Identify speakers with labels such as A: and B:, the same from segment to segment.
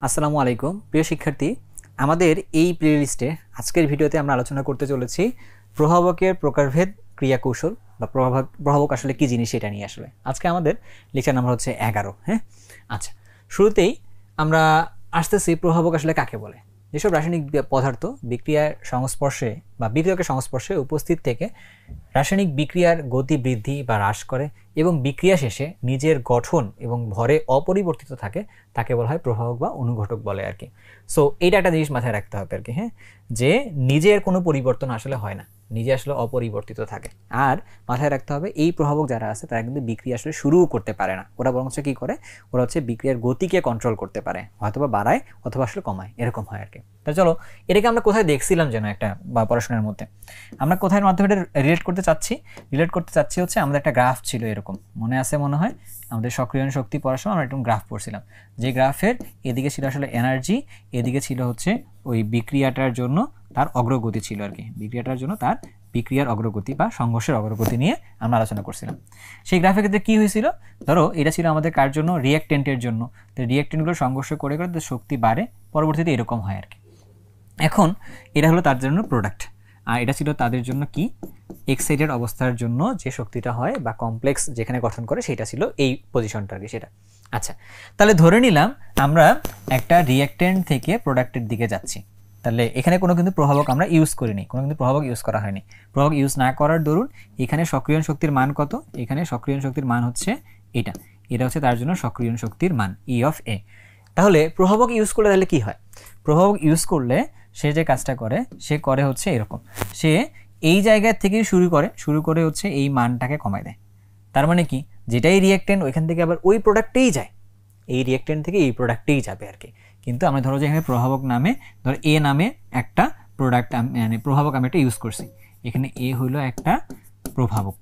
A: আসসালামু আলাইকুম প্রিয় শিক্ষার্থী, আমাদের এই প্লেলিস্টে আজকের ভিডিওতে আমরা আলোচনা করতে চলেছি প্রভাবকের প্রকারভেদ ক্রিয়া কৌশল বা প্রভাবক আসলে কি জিনিস সেটা নিয়ে। আসলে আজকে আমাদের লেকচার নাম্বার হচ্ছে 11। হ্যাঁ, আচ্ছা, শুরুতেই আমরা আসতেছি প্রভাবক আসলে কাকে বলে। যেসব রাসায়নিক পদার্থ বিক্রিয়ার সংস্পর্শে বা বিক্রিয়কের সংস্পর্শে উপস্থিত থেকে রাসায়নিক বিক্রিয়ার গতি বৃদ্ধি বা হ্রাস করে এবং বিক্রিয়া শেষে নিজের গঠন এবং ভরে অপরিবর্তিত থাকে তাকে বলা হয় প্রভাবক বা অনুঘটক বলে আর কি। সো এইটা একটা জিনিস মাথায় রাখতে হবে আর কি, হ্যাঁ, যে নিজের কোনো পরিবর্তন আসলে হয় না, নিজে আসলে অপরিবর্তিত থাকে। আর মাথায় রাখতে হবে এই প্রভাবক যারা আছে তারা কিন্তু বিক্রিয়া আসলে শুরুও করতে পারে না, ওরা বরং কি করে, ওরা হচ্ছে বিক্রিয়ার গতিকে কন্ট্রোল করতে পারে, হয়তোবা বাড়ায় অথবা আসলে কমায়, এরকম হয় আর কি। তাহলে চলো, এটাকে আমরা কোথায় দেখছিলাম যেন একটা বা পড়াশোনার মধ্যে আমরা কোথায় মাধ্যমে এটা রিলেট করতে চাচ্ছি হচ্ছে আমাদের একটা গ্রাফ ছিল, এরকম মনে আছে মনে হয় আমাদের সক্রিয়ণ শক্তি পড়ার সময় আমরা একটা গ্রাফ পড়ছিলাম, যে গ্রাফের এদিকে ছিল আসলে এনার্জি, এদিকে ছিল হচ্ছে ওই বিক্রিয়াটার জন্য তার অগ্রগতি ছিল আর কি, বিক্রিয়াটার জন্য তার বিক্রিয়ার অগ্রগতি বা সংঘর্ষের অগ্রগতি নিয়ে আমরা আলোচনা করছিলাম। সেই গ্রাফের ক্ষেত্রে কী হয়েছিল, ধরো এটা ছিল আমাদের কার জন্য, রিঅ্যাক্টেন্টের জন্য। তো রিঅ্যাক্টেন্টগুলো সংঘর্ষ করে করে শক্তি বাড়ে, পরবর্তীতে এরকম হয় আর কি। এখন এটা হলো তার জন্য প্রোডাক্ট, আর এটা ছিল তাদের জন্য কি, এক্সাইটেড অবস্থার জন্য যে শক্তিটা হয় বা কমপ্লেক্স যেখানে গঠন করে সেটা ছিল এই পজিশনটা আর কি, সেটা। আচ্ছা, তাহলে ধরে নিলাম আমরা একটা রিঅ্যাক্টেন্ট থেকে প্রোডাক্টের দিকে যাচ্ছি, তাহলে এখানে কোনো কিন্তু প্রভাবক আমরা ইউজ করিনি, কোনো কিন্তু প্রভাবক ইউজ করা হয়নি। প্রভাবক ইউজ না করার দরুন এখানে সক্রিয়ণ শক্তির মান কত, এখানে সক্রিয়ণ শক্তির মান হচ্ছে এটা হচ্ছে তার জন্য সক্রিয়ণ শক্তির মান ই অফ এ। তাহলে প্রভাবক ইউজ করলে তাহলে কি হয়, প্রভাবক ইউজ করলে সে যে কাজটা করে সে করে হচ্ছে এরকম, সে এই জায়গা থেকে শুরু করে হচ্ছে এই মানটাকে কমায় দেয়। তার মানে কি, যেটাই রিঅ্যাক্টেন্ট ওইখান থেকে আবার ওই প্রোডাক্টেই যায়, এই রিঅ্যাক্টেন্ট থেকে এই প্রোডাক্টেই যাবে আর কি। কিন্তু আমরা ধরো যে এখানে প্রভাবক নামে ধরো এ নামে একটা প্রোডাক্ট মানে প্রভাবক আমি একটা ইউজ করছি, এখানে এ হইলো একটা প্রভাবক,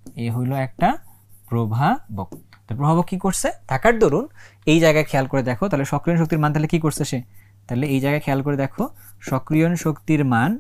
A: তো প্রভাবক কি করছে, থাকার দরুন এই জায়গায় খেয়াল করে দেখো, তাহলে সক্রিয়ণ শক্তির মান তাহলে কি করছে সে, তাহলে এই জায়গায় খেয়াল করে দেখো সক্রিয়ণ শক্তির মান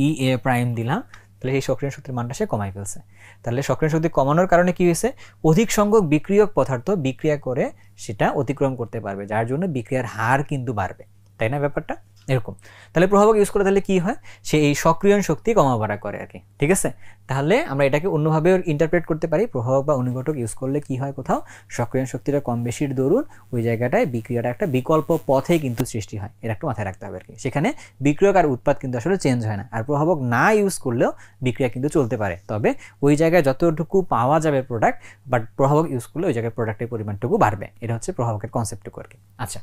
A: ই এ প্রাইম দিলাম, তাহলে এই সক্রিয়ণ শক্তির মানটা সে কমাই ফেলছে। তাহলে সক্রিয়ণ শক্তি কমানোর কারণে কি হয়েছে, অধিক সংখ্যক বিক্রিয়ক পদার্থ বিক্রিয়া করে সেটা অতিক্রম করতে পারবে, যার জন্য বিক্রিয়ার হার কিন্তু বাড়বে, তাই না ব্যাপারটা এরকম। তাহলে প্রভাবক ইউজ করে তাহলে কি হয়, সে এই সক্রিয়ণ শক্তি কমা বাড়া করে আর কি, ঠিক আছে। তাহলে আমরা এটাকে অন্যভাবে ইন্টারপ্রেট করতে পারি, প্রভাবক বা অনুঘটক ইউজ করলে কি হয়, কোথাও সক্রিয়ণ শক্তিটা কম বেশির দরুন ওই জায়গাটায় বিক্রিয়াটা একটা বিকল্প পথে কিন্তু সৃষ্টি হয়, এটা একটু মাথায় রাখতে হবে আর কি। সেখানে বিক্রিয়ক আর উৎপাদ কিন্তু আসলে চেঞ্জ হয় না, আর প্রভাবক না ইউজ করলেও বিক্রিয়া কিন্তু চলতে পারে, তবে ওই জায়গায় যতটুকু পাওয়া যাবে প্রোডাক্ট, বাট প্রভাবক ইউজ করলে ওই জায়গায় প্রোডাক্টের পরিমাণটুকু বাড়বে, এটা হচ্ছে প্রভাবকের কনসেপ্টটুকু আর কি। আচ্ছা,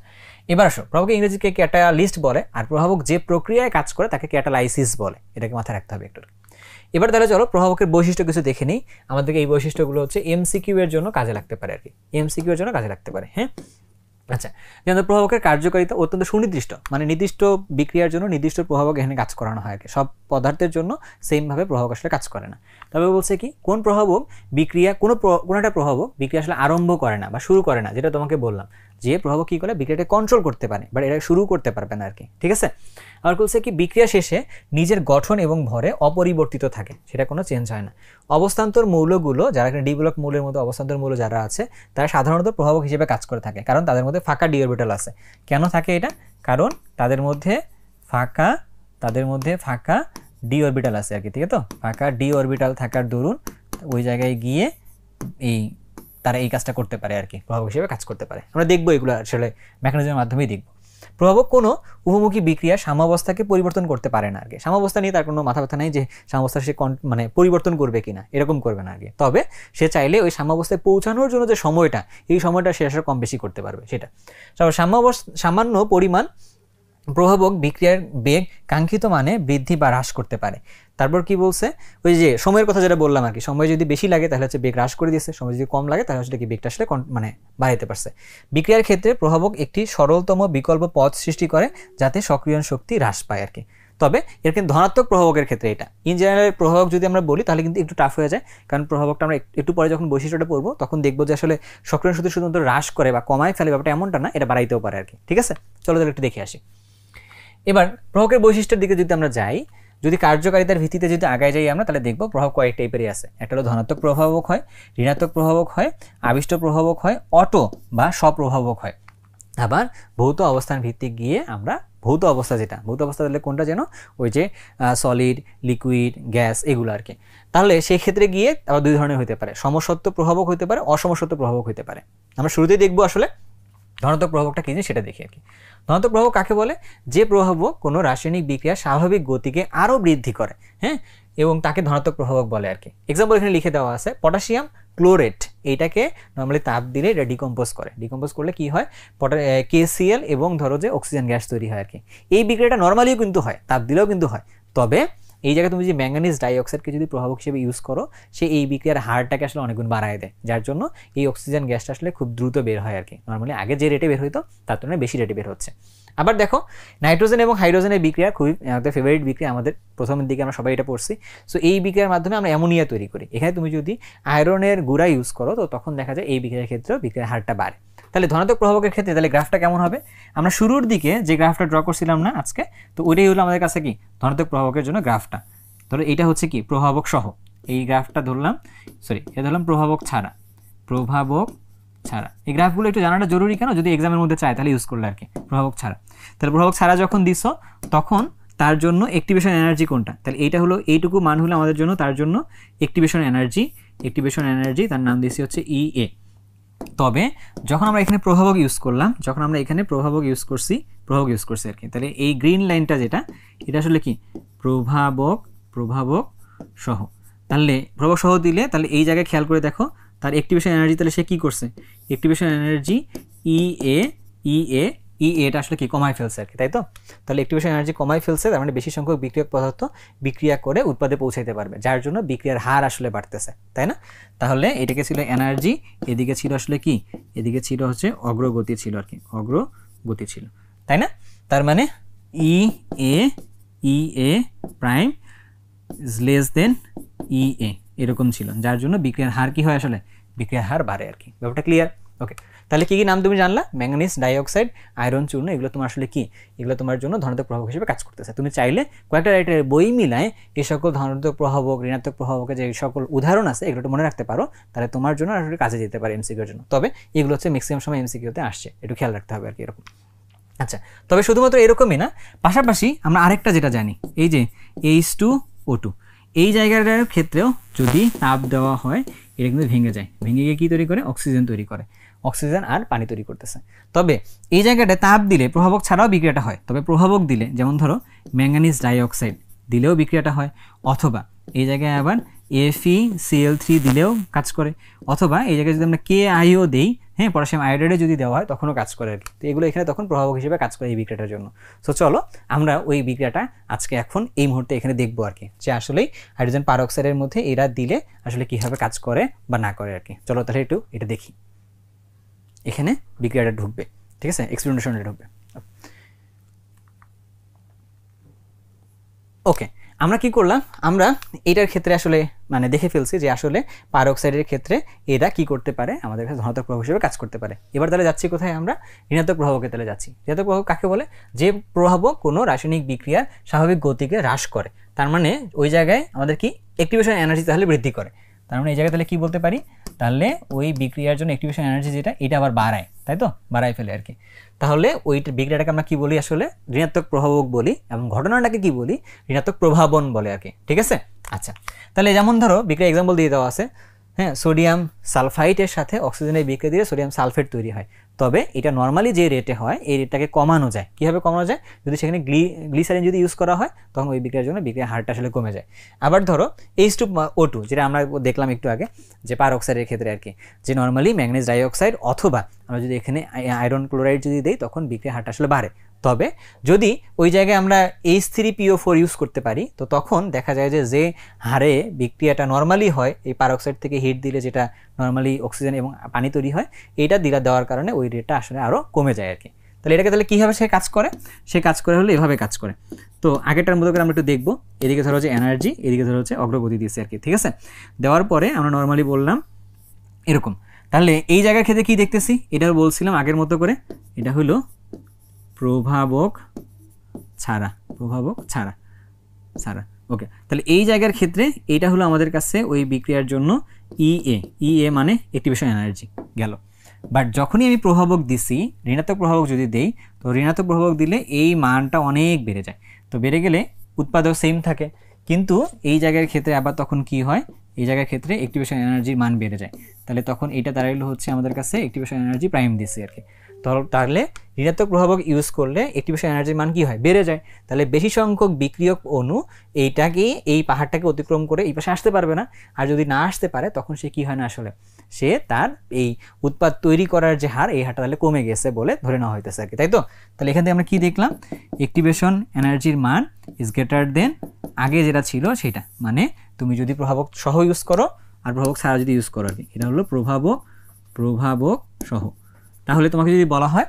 A: এবার আসো, প্রভাবকের ইংরেজিকে ক্যাটালিস্ট বলে, আর প্রভাবক যে প্রক্রিয়ায় কাজ করে তাকে ক্যাটালাইসিস বলে, এটাকে মাথায় রাখতে হবে একটু। এবার তাহলে চলো প্রভাবকের বৈশিষ্ট্য কিছু দেখে নিই। আমাদেরকে এই বৈশিষ্ট্যগুলো হচ্ছে এমসিকিউ এর জন্য কাজে লাগতে পারে আর কি, এমসিকিউ এর জন্য কাজে লাগতে পারে। হ্যাঁ, আচ্ছা, যেমন প্রভাবকের কার্যকারিতা অত্যন্ত সুনির্দিষ্ট, মানে নির্দিষ্ট বিক্রিয়ার জন্য নির্দিষ্ট প্রভাবক এখানে কাজ করানো হয় আর কি, সব পদার্থের জন্য সেমভাবে প্রভাবক আসলে কাজ করে না। তবে বলছে কি, কোন প্রভাবক বিক্রিয়া কোনো একটা প্রভাবক বিক্রিয়া আসলে আরম্ভ করে না বা শুরু করে না, যেটা তোমাকে বললাম যে প্রভাবক কি করে বিক্রিয়াটা কন্ট্রোল করতে পারে, বাট এটা শুরু করতে পারবে না আর কি, ঠিক আছে। আর বলছে কি, বিক্রিয়া শেষে নিজের গঠন এবং ভরে অপরিবর্তিত থাকে, সেটা কোনো চেঞ্জ হয় না। অবস্থান্তর মৌলগুলো যারা এখানে ডি ব্লক মৌলের মতো অবস্থান্তর মৌল যারা আছে তারা সাধারণত প্রভাবক হিসেবে কাজ করে থাকে, কারণ তাদের মধ্যে ফাঁকা ডি অরবিটাল আছে। কেন থাকে এটা, কারণ তাদের মধ্যে ফাঁকা ডি অরবিটাল আছে আর কি, ঠিক আছে। তো ফাঁকা ডি অরবিটাল থাকার দরুন ওই জায়গায় গিয়ে তারা এই কাজটা করতে পারে আর কি, প্রভাবক হিসেবে কাজ করতে পারে। আমরা দেখবো এগুলো আসলে মেকানিজমের মাধ্যমেই দেখবো। প্রভাবক কোনো উভমুখী বিক্রিয়া সাম্যাবস্থাকে পরিবর্তন করতে পারে না আর কি, সাম্যাবস্থা নিয়ে তার কোনো মাথা ব্যথা নাই যে সাম্যাবস্থা সে মানে পরিবর্তন করবে কিনা, এরকম করবে না আর কি। তবে সে চাইলে ওই সাম্যাবস্থায় পৌঁছানোর জন্য যে সময়টা, এই সময়টা সে আসলে কম বেশি করতে পারবে, সেটা। সামান্য পরিমাণ প্রভাবক বিক্রিয়ার বেগ কাঙ্ক্ষিত মানে বৃদ্ধি বা হ্রাস করতে পারে। তারপর কি বলছে, ওই যে সময়ের কথা যেটা বললাম আর কি, সময় যদি বেশি লাগে তাহলে হচ্ছে বেগ হ্রাস করে দিয়েছে, সময় যদি কম লাগে তাহলে হচ্ছে কি বেগটা আসলে মানে বাড়াইতে পারছে। বিক্রিয়ার ক্ষেত্রে প্রভাবক একটি সরলতম বিকল্প পথ সৃষ্টি করে যাতে সক্রিয়ণ শক্তি হ্রাস পায় আর কি। তবে এর কিন্তু ধনাত্মক প্রভাবকের ক্ষেত্রে এটা ইন জেনারেল প্রভাবক যদি আমরা বলি তাহলে কিন্তু একটু টাফ হয়ে যায়, কারণ প্রভাবকটা আমরা একটু পরে যখন বৈশিষ্ট্যটা পড়বো তখন দেখবো যে আসলে সক্রিয়ণ শক্তি শুধুমাত্র হ্রাস করে বা কমায় ফেলে, ব্যাপারটা এমনটা না, এটা বাড়াইতেও পারে আর কি, ঠিক আছে। চলো তাহলে একটু দেখে আসি। এবার প্রভাবকের বৈশিষ্ট্যের দিকে যদি আমরা যাই, যদি কার্যকারিতার ভিত্তিতে যদি আগায় যাই আমরা, তাহলে দেখবো প্রভাব কয়েক টাইপেরই আছে। একটা হলো ধনাত্মক প্রভাবক হয়, ঋণাত্মক প্রভাবক হয়, আবিষ্ট প্রভাবক হয়, অটো বা স্বপ্রভাবক হয়। আবার ভৌত অবস্থান ভিত্তিক গিয়ে আমরা ভৌত অবস্থা যেটা ভৌত অবস্থা তাহলে কোনটা যেন ওই যে সলিড লিকুইড গ্যাস এগুলো আর কি। তাহলে সেই ক্ষেত্রে গিয়ে আবার দুই ধরনের হতে পারে, সমসত্ব প্রভাবক হতে পারে, অসমসত্ব প্রভাবক হতে পারে। আমরা শুরুতেই দেখবো আসলে ধনাত্মক প্রভাবকটা কি জিনিস সেটা দেখি আর কি। ধনাত্মক প্রভাবক কাকে বলে? যে প্রভাবক কোনো রাসায়নিক বিক্রিয়ার স্বাভাবিক গতিকে আরও বৃদ্ধি করে, হ্যাঁ, এবং তাকে ধনাত্মক প্রভাবক বলে আর কি। এক্সাম্পল এখানে লিখে দেওয়া আছে, পটাশিয়াম ক্লোরেট, এইটাকে নর্মালি তাপ দিলে এটা ডিকম্পোজ করে। ডিকম্পোজ করলে কি হয়? KCl এবং ধরো যে অক্সিজেন গ্যাস তৈরি হয় আর কি। এই বিক্রিয়াটা নর্মালিও কিন্তু হয়, তাপ দিলেও কিন্তু হয়। তবে এই জায়গায় তুমি যে ম্যাঙ্গানিজ ডাইঅক্সাইডকে যদি প্রভাবক হিসেবে ইউজ করো, সে এই বিক্রিয়ার হারটাকে আসলে অনেকগুণ বাড়ায় দেয়, যার জন্য এই অক্সিজেন গ্যাসটা আসলে খুব দ্রুত বের হয় আর কি। নর্মালি আগে যে রেটে বের হইতো তার তুলনায় বেশি রেটে বের হচ্ছে। আবার দেখো নাইট্রোজেন এবং হাইড্রোজেনের বিক্রিয়া খুবই আমাদের ফেভারিট বিক্রিয়া, আমাদের প্রথমের দিকে আমরা সবাই এটা পড়ছি। সো এই বিক্রিয়ার মাধ্যমে আমরা অ্যামোনিয়া তৈরি করি। এখানে তুমি যদি আয়রনের গুঁড়া ইউজ করো তো তখন দেখা যায় এই বিক্রিয়ার ক্ষেত্রেও বিক্রিয়ার হারটা বাড়ে। তাহলে ধনাত্মক প্রভাবকের ক্ষেত্রে তাহলে গ্রাফটা কেমন হবে? আমরা শুরুর দিকে যে গ্রাফটা ড্র করছিলাম না আজকে, তো ওইটাই হলো আমাদের কাছে কি ধনাত্মক প্রভাবকের জন্য গ্রাফটা। ধরো এইটা হচ্ছে কি প্রভাবক সহ, এই গ্রাফটা ধরলাম, এটা ধরলাম প্রভাবক ছাড়া। প্রভাবক ছাড়া এই গ্রাফগুলো একটু জানাটা জরুরি, কেন? যদি এক্সামের মধ্যে চায় তাহলে ইউজ করলে আর কি। প্রভাবক ছাড়া, তাহলে প্রভাবক ছাড়া যখন দিছো তখন তার জন্য অ্যাক্টিভেশন এনার্জি কোনটা? তাহলে এইটা হলো, এইটুকু মান হলো আমাদের জন্য, তার জন্য অ্যাক্টিভেশন এনার্জি তার নাম দিয়েছি হচ্ছে EA। তবে যখন আমরা এখানে প্রভাবক ইউজ করলাম, প্রভাবক ইউজ করছি আর কি, তাহলে এই গ্রিন লাইনটা যেটা, এটা আসলে কি প্রভাবক সহ। তাহলে প্রভাবক সহ দিলে তাহলে এই জায়গায় খেয়াল করে দেখো তার অ্যাক্টিভেশন এনার্জি, তাহলে সে কি করছে? অ্যাক্টিভেশন এনার্জি এটা আসলে কি কমায় ফেলছে আর কি, তাই তো? তাহলে অ্যাক্টিভেশন এনার্জি কমায় ফেলছে, তার মানে বেশি সংখ্যক বিক্রিয়ক পদার্থ বিক্রিয়া করে উৎপাদে পৌঁছাইতে পারবে, যার জন্য বিক্রিয়ার হার আসলে বাড়তেছে, তাই না? তাহলে এটাকে ছিল এনার্জি, এদিকে ছিল আসলে কি, এদিকে ছিল হচ্ছে অগ্রগতি ছিল আর কি, অগ্রগতি ছিল, তাই না? তার মানে EA prime is less than EA এরকম ছিল, যার জন্য বিক্রিয়ার হার কি হয়? আসলে বিক্রিয়ার হার বাড়ে আর কি। ব্যাপারটা ক্লিয়ার? ওকে, তাহলে কি কি নাম তুমি জানলা? ম্যাঙ্গানিজ ডাইঅক্সাইড, আয়রন চূর্ণ, এগুলো তোমার আসলে কি? এগুলো তোমার জন্য ধনাত্মক প্রভাবক হিসেবে কাজ করতেছে। তুমি চাইলে কয়েকটা রাইটারের বই মিলায় এই সকল ধনাত্মক প্রভাবক, ঋণাত্মক প্রভাবকের যে সকল উদাহরণ আছে এগুলো মনে রাখতে পারো, তাহলে তোমার জন্য আসলে কাজে যেতে পারে এমসিকিউর জন্য। তবে এগুলো হচ্ছে ম্যাক্সিমাম সময় এমসিকিউতে আসছে, একটু খেয়াল রাখতে হবে আর কি এরকম। আচ্ছা, তবে শুধুমাত্র এরকমই না, পাশাপাশি আমরা আরেকটা যেটা জানি, এই যে H2O2, এই জায়গাটার ক্ষেত্রেও যদি তাপ দেওয়া হয় এটা কিন্তু ভেঙে যায়, ভেঙে গিয়ে কী তৈরি করে? অক্সিজেন তৈরি করে, অক্সিজেন আর পানি তৈরি করতেছে। তবে এই জায়গাটায় তাপ দিলে প্রভাবক ছাড়াও বিক্রিয়াটা হয়, তবে প্রভাবক দিলে যেমন ধরো ম্যাঙ্গানিজ ডাইঅক্সাইড দিলেও বিক্রিয়াটা হয়, অথবা এই জায়গায় আবার FeCl3 দিলেও কাজ করে, অথবা এই জায়গায় যদি আমরা KIO দেই, হ্যাঁ, পটাশিয়াম আয়োডাইডে যদি দেওয়া হয় তখনও কাজ করে আর কি। তো এগুলো এখানে তখন প্রভাবক হিসেবে কাজ করে এই বিক্রিয়াটার জন্য। সো চলো আমরা ওই বিক্রিয়াটা আজকে এখন এই মুহূর্তে এখানে দেখবো আর কি, যে আসলেই হাইড্রোজেন পারঅক্সাইডের মধ্যে এরা দিলে আসলে কীভাবে কাজ করে বা না করে আর কি। চলো তাহলে একটু এটা দেখি। এখানে বিক্রিয়াটা ঢুকবে, ঠিক আছে, এক্সপ্লেনেশনটা ঢুকবে। ওকে, আমরা কি করলাম? আমরা এটার ক্ষেত্রে আসলে মানে দেখে ফেলছি যে আসলে পারঅক্সাইডের ক্ষেত্রে এরা কি করতে পারে, আমাদের কাছে ধনাত্মক প্রভাবক হিসেবে কাজ করতে পারে। এবার তাহলে যাচ্ছি কোথায়? আমরা ঋণাত্মক প্রভাবকে তাহলে যাচ্ছি। ঋণাত্মক প্রভাবক কাকে বলে? যে প্রভাবক কোনো রাসায়নিক বিক্রিয়ার স্বাভাবিক গতিকে হ্রাস করে, তার মানে ওই জায়গায় আমাদের কি অ্যাক্টিভেশন এনার্জি তাহলে বৃদ্ধি করে। তার মানে এই জায়গায় তাহলে কি বলতে পারি? তাহলে ওই বিক্রিয়ার জন্য অ্যাক্টিভেশন এনার্জি যেটা, এটা আবার বাড়ায়, তাই তো? বাড়ায় ফেলে আর কি। তাহলে ওই বিক্রিয়াটাকে আমরা কি বলি? আসলে ঋণাত্মক প্রভাবক বলি, এবং ঘটনাটাকে কি বলি? ঋণাত্মক প্রভাবন বলে আর কি, ঠিক আছে? আচ্ছা, তাহলে যেমন ধরো বিক্রিয়া এক্সাম্পল দিয়ে দেওয়া আছে, হ্যাঁ, সোডিয়াম সালফাইটের সাথে অক্সিজেনের বিক্রিয়া দিলে সোডিয়াম সালফেট তৈরি হয়। তবে এটা নর্মালি যে রেটে হয় এই রেটটাকে কমানো যায়। কীভাবে কমানো যায়? যদি সেখানে গ্লিসারিন যদি ইউজ করা হয় তখন ওই বিক্রিয়ার জন্য বিক্রিয়ার হারটা আসলে কমে যায়। আবার ধরো H2O2 যেটা আমরা দেখলাম একটু আগে, যে পারঅক্সাইডের ক্ষেত্রে আর কি, যে নর্মালি ম্যাঙ্গানিজ ডাইঅক্সাইড অথবা আমরা যদি এখানে আয়রন ক্লোরাইড যদি দিই তখন বিক্রিয়ার হারটা আসলে বাড়ে। তবে যদি ওই জায়গায় আমরা H3PO4 ইউজ করতে পারি তো তখন দেখা যায় যে হারে বিক্রিয়াটা নর্মালি হয় এই পারঅক্সাইড থেকে হিট দিলে যেটা নর্মালি অক্সিজেন এবং পানি তৈরি হয়, এইটা দেওয়ার কারণে ওই রেটটা আসলে আরও কমে যায় আর কি। তাহলে এটাকে তাহলে কীভাবে সে কাজ করে? সে কাজ করে হলো এভাবে কাজ করে। তো আগেরটার মতো করে আমরা একটু দেখবো। এদিকে ধরো হচ্ছে এনার্জি, এদিকে ধরো হচ্ছে অগ্রগতি দিয়েছে আর কি, ঠিক আছে? দেওয়ার পরে আমরা নর্মালি বললাম এরকম। তাহলে এই জায়গার ক্ষেত্রে কি দেখতেছি? এটাও বলছিলাম আগের মতো করে, এটা হলো প্রভাবক ছাড়া, ওকে। তাহলে এই জায়গার ক্ষেত্রে এইটা হলো আমাদের কাছে ওই বিক্রিয়ার জন্য EA মানে অ্যাক্টিভেশন এনার্জি গেল। বাট যখনই আমি প্রভাবক দিছি, ঋণাত্মক প্রভাবক যদি দেই, তো ঋণাত্মক প্রভাবক দিলে এই মানটা অনেক বেড়ে যায়। তো বেড়ে গেলে উৎপাদক সেম থাকে, কিন্তু এই জায়গার ক্ষেত্রে আবার তখন কি হয়, এই জায়গার ক্ষেত্রে অ্যাক্টিভেশন এনার্জির মান বেড়ে যায়। তাহলে তখন এটা দাঁড়াইলো হচ্ছে আমাদের কাছে অ্যাক্টিভেশন এনার্জি প্রাইম দিছি আর কি। তাহলে ঋণাত্মক প্রভাবক ইউজ করলে অ্যাক্টিভেশন এনার্জির মান কি হয়, বেড়ে যায়। তাহলে বেশি সংখ্যক বিক্রিয়ক অণু এইটাকে, এই পাহাড়টাকে অতিক্রম করে এই পাশে আসতে পারবে না। আর যদি না আসতে পারে তখন সে কি হয় না, আসলে সে তার এই উৎপাদ তৈরি করার যে হার, এই হারটা তাহলে কমে গেছে বলে ধরে নেওয়া হইতেছে আর কি, তাই তো। তাহলে এখান থেকে আমরা কি দেখলাম, অ্যাক্টিভেশন এনার্জির মান ইজ গ্রেটার দেন আগে যেটা ছিল সেটা, মানে তুমি যদি প্রভাবক সহ ইউজ করো আর প্রভাবক ছাড়া যদি ইউজ করো আর কি, এটা হলো প্রভাবক সহ। তাহলে তোমাকে যদি বলা হয়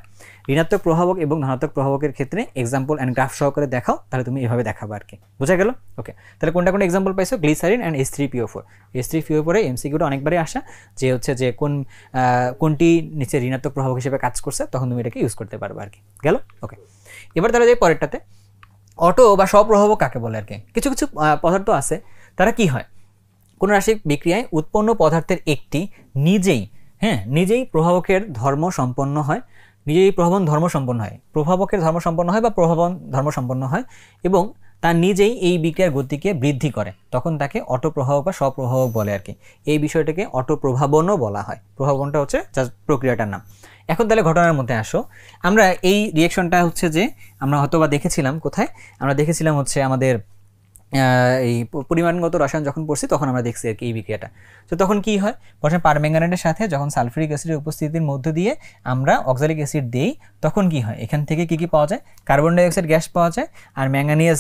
A: ঋণাত্মক প্রভাবক এবং ধনাত্মক প্রভাবকের ক্ষেত্রে এক্সাম্পল অ্যান্ড গ্রাফ সহকারে দেখাও, তাহলে তুমি এভাবে দেখাবে আর কি, বোঝা গেল। ওকে, তাহলে কোনটা কোন এক্সাম্পল পাইছো, গ্লিসারিন অ্যান্ড H3PO4। H3PO4 এমসিকিউটা অনেকবারই আসা, যে হচ্ছে যে কোনটি নিচে ঋণাত্মক প্রভাবক হিসেবে কাজ করছে, তখন তুমি এটাকে ইউজ করতে পারবে আর কি, গেল। ওকে, এবার তাহলে যে পরেরটাতে অটো বা স্বপ্রভাবক কাকে বলে আর কি। কিছু কিছু পদার্থ আছে, তারা কি হয়, কোনো রাসায়নিক বিক্রিয়ায় উৎপন্ন পদার্থের একটি নিজেই প্রভাবকের ধর্ম সম্পন্ন হয়, নিজেই প্রভাবন ধর্ম সম্পন্ন হয়, প্রভাবকের ধর্ম সম্পন্ন হয় বা প্রভাবন ধর্ম সম্পন্ন হয়, এবং তার নিজেই এই বিক্রিয়ার গতিকে বৃদ্ধি করে, তখন তাকে অটোপ্রভাবক বা স্বপ্রভাবক বলে আর কি। এই বিষয়টাকে অটোপ্রভাবনও বলা হয়। প্রভাবনটা হচ্ছে জাস্ট প্রক্রিয়াটার নাম। এখন তাহলে ঘটনার মধ্যে আসো, আমরা এই রিয়েকশনটা হচ্ছে যে আমরা হয়তো বা দেখেছিলাম কোথায়, আমরা দেখেছিলাম হচ্ছে আমাদের এই পরিমাণগত রসায়ন যখন পড়ছি তখন আমরা দেখছি আর কি এই বিক্রিয়াটা। তো তখন কি হয়, প্রথমে পারম্যাঙ্গানেটের সাথে যখন সালফিউরিক অ্যাসিডের উপস্থিতির মধ্য দিয়ে আমরা অক্সালিক অ্যাসিড দিই, তখন কি হয়, এখান থেকে কি পাওয়া যায়, কার্বন ডাইঅক্সাইড গ্যাস পাওয়া যায় আর ম্যাঙ্গানিজ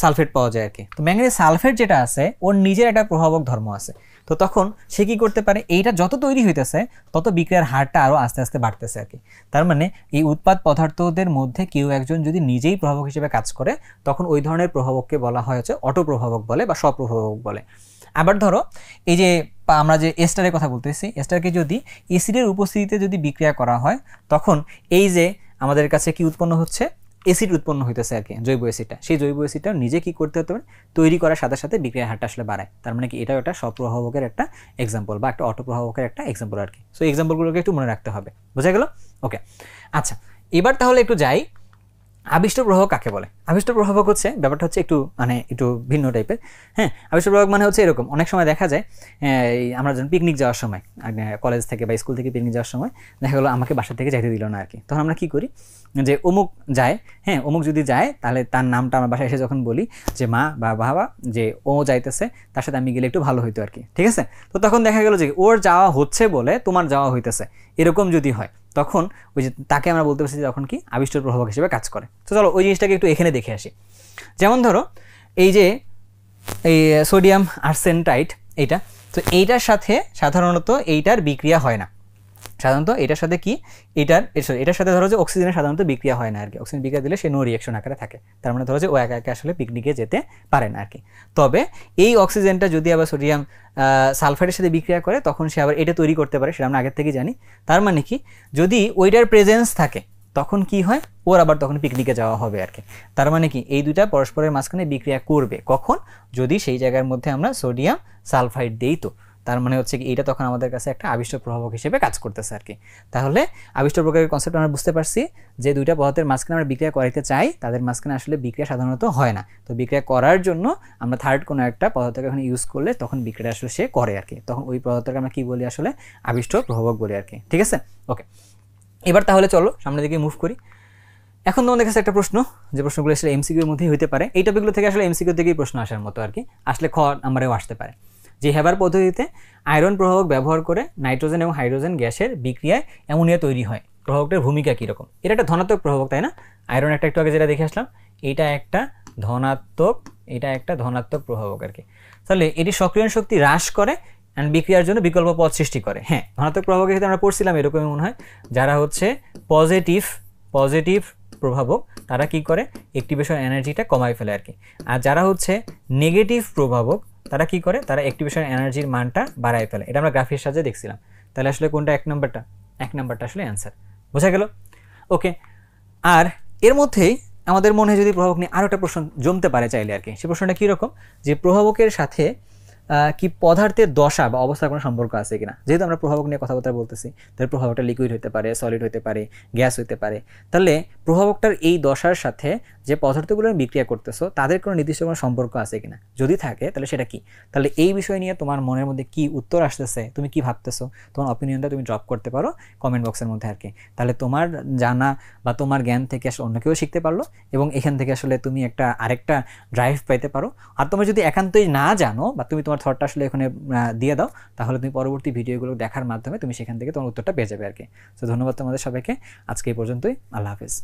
A: সালফেট পাওয়া যায় আর কি। তো ম্যাঙ্গানিজ সালফেট যেটা আছে ওর নিজের একটা প্রভাবক ধর্ম আছে, তো তখন সে কি করতে পারে, এইটা যত তৈরি হইতেছে তত বিক্রিয়ার হারটা আরও আস্তে আস্তে বাড়তেছে আর কি। তার মানে এই উৎপাদ পদার্থদের মধ্যে কেউ একজন যদি নিজেই প্রভাবক হিসেবে কাজ করে, তখন ওই ধরনের প্রভাবককে বলা হয় হচ্ছে অটোপ্রভাবক বলে বা স্বপ্রভাবক বলে। আবার ধরো এই যে আমরা যে এস্টারের কথা বলতেছি, এস্টারকে যদি অ্যাসিডের উপস্থিতিতে যদি বিক্রিয়া করা হয়, তখন এই যে আমাদের কাছে কি উৎপন্ন হচ্ছে, অ্যাসিড উৎপন্ন হইতেছে আর কি, জৈব অ্যাসিডটা, সেই জৈব অ্যাসিডটা নিজে কি করতে হতে পারে, তৈরি করার সাথে সাথে বিক্রিয়ার হারটা আসলে বাড়ায়। তার মানে কি, এটাও একটা স্বপ্রভাবকের একটা এক্সাম্পল বা একটা অটোপ্রভাবকের একটা এক্সাম্পল আর কি। সো এক্সাম্পলগুলোকে একটু মনে রাখতে হবে, বোঝা গেল। ওকে, আচ্ছা, এবার তাহলে একটু যাই, আবিষ্ট প্রভাবক কাকে বলে। আবিষ্ট প্রভাবক হচ্ছে ব্যাপারটা হচ্ছে একটু ভিন্ন টাইপের। হ্যাঁ, আবিষ্ট প্রভাবক মানে হচ্ছে এরকম, অনেক সময় দেখা যায় আমরা যখন পিকনিক যাওয়ার সময়, কলেজ থেকে বা স্কুল থেকে পিকনিক যাওয়ার সময় দেখা গেলো আমাকে বাসা থেকে যাইতে দিল না আর কি, তখন আমরা কি করি, যে অমুক যায়, হ্যাঁ অমুক যদি যায় তাহলে তার নামটা আমার বাসায় এসে যখন বলি যে মা বা বাবা যে ও যাইতেছে, তার সাথে আমি গেলে একটু ভালো হইতো আর কি, ঠিক আছে। তো তখন দেখা গেলো যে ওর যাওয়া হচ্ছে বলে তোমার যাওয়া হইতেছে, এরকম যদি হয় তখন ওই যে তাকে আমরা বলতে পারছি তখন কি আবিষ্ট প্রভাবক হিসেবে কাজ করে। তো চলো ওই জিনিসটাকে একটু এখানে দেখে আসি। যেমন ধরো এই যে এই সোডিয়াম আর্সেনাইড এইটা, তো এইটার সাথে সাধারণত এইটার বিক্রিয়া হয় না, সাধারণত এটার সাথে কি এটার সাথে ধরো যে অক্সিজেনের সাধারণত বিক্রিয়া হয় না আর কি, অক্সিজেন বিক্রিয়া দিলে সে নো রিঅ্যাকশন আকারে থাকে, তার মানে ধরো যে ও একা একা আসলে পিকনিকে যেতে পারে না আর কি। তবে এই অক্সিজেনটা যদি আবার সোডিয়াম সালফাইডের সাথে বিক্রিয়া করে তখন সে আবার এটা তৈরি করতে পারে, সেটা আমরা আগের থেকেই জানি। তার মানে কি, যদি ওইটার প্রেজেন্স থাকে তখন কি হয়, ওর আবার তখন পিকনিকে যাওয়া হবে আর কি। তার মানে কি, এই দুইটা পরস্পরের মাঝখানে বিক্রিয়া করবে কখন, যদি সেই জায়গার মধ্যে আমরা সোডিয়াম সালফাইড দেই, তো তার মানে হচ্ছে কি এইটা তখন আমাদের কাছে একটা আবিষ্ট প্রভাবক হিসেবে কাজ করতেছে আর কি। তাহলে আবিষ্ট প্রভাবকের কনসেপ্ট আমরা বুঝতে পারছি যে দুইটা পদার্থের মাঝখানে আমরা বিক্রিয়া করাইতে চাই, তাদের মাঝখানে আসলে বিক্রিয়া সাধারণত হয় না, তো বিক্রিয়া করার জন্য আমরা থার্ড কোনো একটা পদার্থকে এখন ইউজ করলে তখন বিক্রিয়া আসলে সে করে আর কি, তখন ওই পদার্থকে আমরা কি বলি, আসলে আবিষ্ট প্রভাবক বলি আর কি, ঠিক আছে। ওকে, এবার তাহলে চলো সামনের দিকে মুভ করি। এখন তোমাদের কাছে একটা প্রশ্ন, যে প্রশ্নগুলো আসলে এমসিকিউর মধ্যেই হইতে পারে, এই টপিকগুলো থেকে আসলে এমসিকিউ থেকেই প্রশ্ন আসার মতো আর কি, আসলে খ নাম্বারেও আসতে পারে, যে হেবার পদ্ধতিতে আয়রন প্রভাবক ব্যবহার করে নাইট্রোজেন এবং হাইড্রোজেন গ্যাসের বিক্রিয়ায় অ্যামোনিয়া তৈরি হয়, প্রভাবকটার ভূমিকা কীরকম। এটা একটা ধনাত্মক প্রভাবক, তাই না? আয়রন একটা একটু আগে যেটা দেখে আসলাম, এটা একটা ধনাত্মক প্রভাবক আর কি। তাহলে এটি সক্রিয়ণ শক্তি হ্রাস করে অ্যান্ড বিক্রিয়ার জন্য বিকল্প পথ সৃষ্টি করে। হ্যাঁ, ধনাত্মক প্রভাবকের ক্ষেত্রে আমরা পড়ছিলাম এরকমই মনে হয়, যারা হচ্ছে পজিটিভ প্রভাবক তারা কি করে, অ্যাক্টিভেশন এনার্জিটা কমায় ফেলে আর কি। আর যারা হচ্ছে নেগেটিভ প্রভাবক তারা কি করে, তারা অ্যাক্টিভেশন এনার্জির মানটা বাড়ায় ফেলে। এটা আমরা গ্রাফের সাহায্যে দেখছিলাম। তাহলে আসলে কোনটা এক নাম্বারটা আসলে অ্যান্সার, বোঝা গেল। ওকে, আর এর মধ্যেই আমাদের মনে যদি প্রভাবক নিয়ে আরও একটা প্রশ্ন জমতে পারে চাইলে আর কি, সে প্রশ্নটা কীরকম, যে প্রভাবকের সাথে কি পদার্থের দশা বা অবস্থার কোনো সম্পর্ক আছে কিনা। যেহেতু আমরা প্রভাবক নিয়ে কথাবার্তা বলতেছি, তাহলে প্রভাবকটা লিকুইড হতে পারে, সলিড হতে পারে, গ্যাস হতে পারে। তাহলে প্রভাবকটার এই দশার সাথে যে পদার্থগুলো বিক্রিয়া করতেছো তাদের কোনো নির্দিষ্ট কোনো সম্পর্ক আছে কিনা, যদি থাকে তাহলে সেটা কি। তাহলে এই বিষয় নিয়ে তোমার মনের মধ্যে কি উত্তর আসতেছে, তুমি কি ভাবতেছো, তোমার অপিনিয়নটা তুমি ড্রপ করতে পারো কমেন্ট বক্সের মধ্যে আর কি। তাহলে তোমার জানা বা তোমার জ্ঞান থেকে আসলে অন্য কেউ শিখতে পারলো, এবং এখান থেকে আসলে তুমি আরেকটা ড্রাইভ পাইতে পারো। আর তোমরা যদি একান্তই না জানো বা তুমি তোমার থটটা আসলে এখানে দিয়ে দাও, তাহলে তুমি পরবর্তী ভিডিওগুলো দেখার মাধ্যমে তুমি সেখান থেকে তোমার উত্তরটা পেয়ে যাবে আর কি। তো ধন্যবাদ তোমাদের সবাইকে, আজকে এই পর্যন্তই, আল্লাহ হাফেজ।